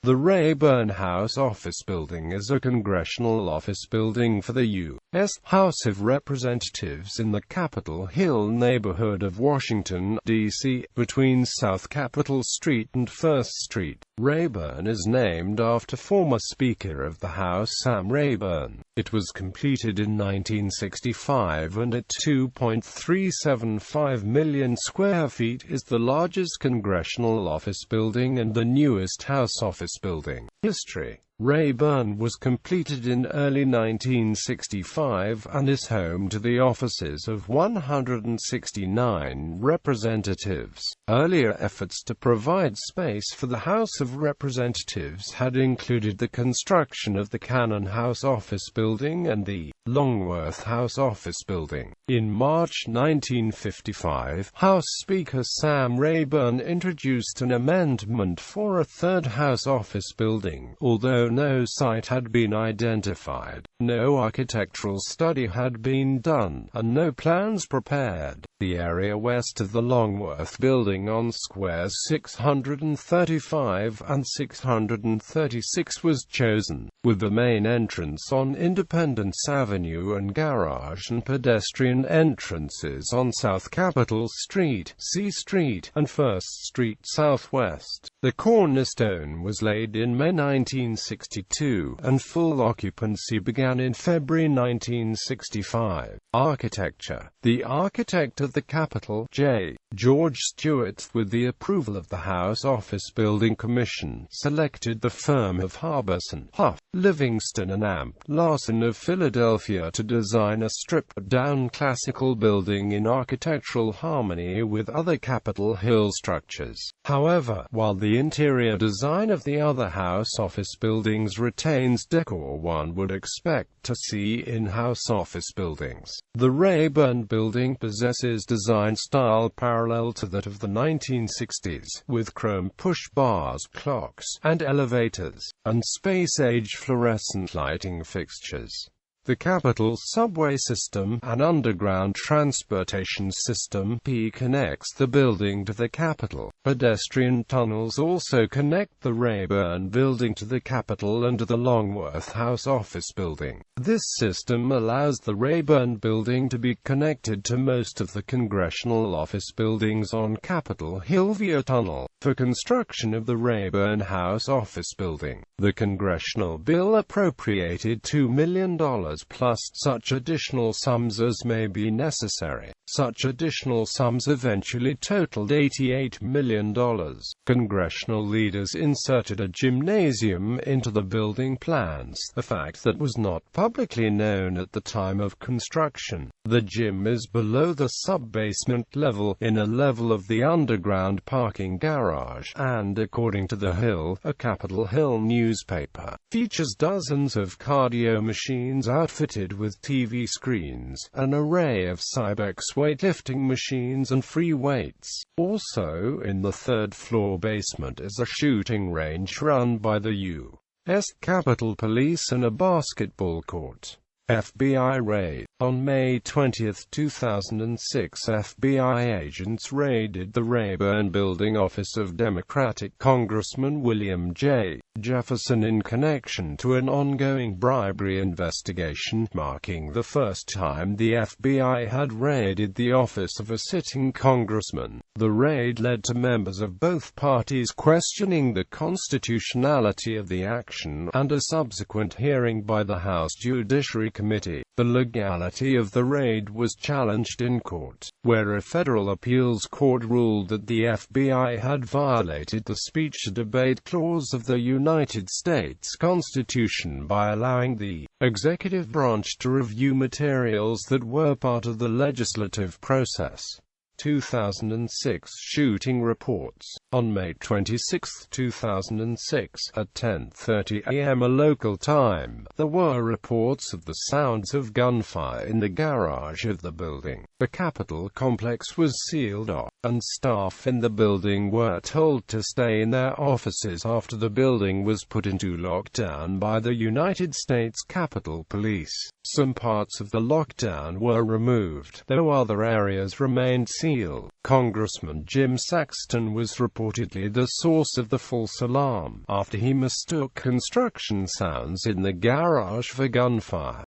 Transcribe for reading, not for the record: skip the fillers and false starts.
The Rayburn House Office Building is a congressional office building for the U.S. House of Representatives in the Capitol Hill neighborhood of Washington, D.C., between South Capitol Street and 1st Street. Rayburn is named after former Speaker of the House Sam Rayburn. It was completed in 1965 and at 2.375 million square feet is the largest congressional office building and the newest House office building. History. Rayburn was completed in early 1965 and is home to the offices of 169 representatives. Earlier efforts to provide space for the House of Representatives had included the construction of the Cannon House Office Building and the Longworth House Office Building. In March 1955, House Speaker Sam Rayburn introduced an amendment for a third House office building, although no site had been identified, no architectural study had been done, and no plans prepared. The area west of the Longworth Building on squares 635 and 636 was chosen, with the main entrance on Independence Avenue and garage and pedestrian entrances on South Capitol Street, C Street, and 1st Street Southwest. The cornerstone was laid in May 1962, and full occupancy began in February 1965. Architecture. The architect of the Capitol, J. George Stewart, with the approval of the House Office Building Commission, selected the firm of Harbison, Huff, Livingston and Amp Larson of Philadelphia to design a stripped-down classical building in architectural harmony with other Capitol Hill structures. However, while the interior design of the other House office buildings retains decor one would expect to see in House office buildings, the Rayburn Building possesses design style parallel to that of the 1960s, with chrome push bars, clocks, and elevators, and space-age fluorescent lighting fixtures. The Capitol subway system, an underground transportation system, connects the building to the Capitol. Pedestrian tunnels also connect the Rayburn Building to the Capitol and to the Longworth House Office Building. This system allows the Rayburn Building to be connected to most of the congressional office buildings on Capitol Hill via tunnel. For construction of the Rayburn House Office Building, the congressional bill appropriated $2 million plus such additional sums as may be necessary. Such additional sums eventually totaled $88 million. Congressional leaders inserted a gymnasium into the building plans, a fact that was not publicly known at the time of construction. The gym is below the sub-basement level, in a level of the underground parking garage, and according to The Hill, a Capitol Hill newspaper, features dozens of cardio machines outfitted with TV screens, an array of Cybex weightlifting machines and free weights. Also in the third-floor basement is a shooting range run by the U.S. Capitol Police and a basketball court. FBI raid. On May 20, 2006, FBI agents raided the Rayburn Building office of Democratic Congressman William J. Jefferson in connection to an ongoing bribery investigation, marking the first time the FBI had raided the office of a sitting congressman. The raid led to members of both parties questioning the constitutionality of the action, and a subsequent hearing by the House Judiciary Committee. The legality of the raid was challenged in court, where a federal appeals court ruled that the FBI had violated the speech-to-debate clause of the United States Constitution by allowing the executive branch to review materials that were part of the legislative process. 2006 shooting reports. On May 26, 2006, at 10:30 a.m. local time, there were reports of the sounds of gunfire in the garage of the building. The Capitol complex was sealed off, and staff in the building were told to stay in their offices after the building was put into lockdown by the United States Capitol Police. Some parts of the lockdown were removed, though other areas remained sealed. Congressman Jim Saxton was reportedly the source of the false alarm, after he mistook construction sounds in the garage for gunfire.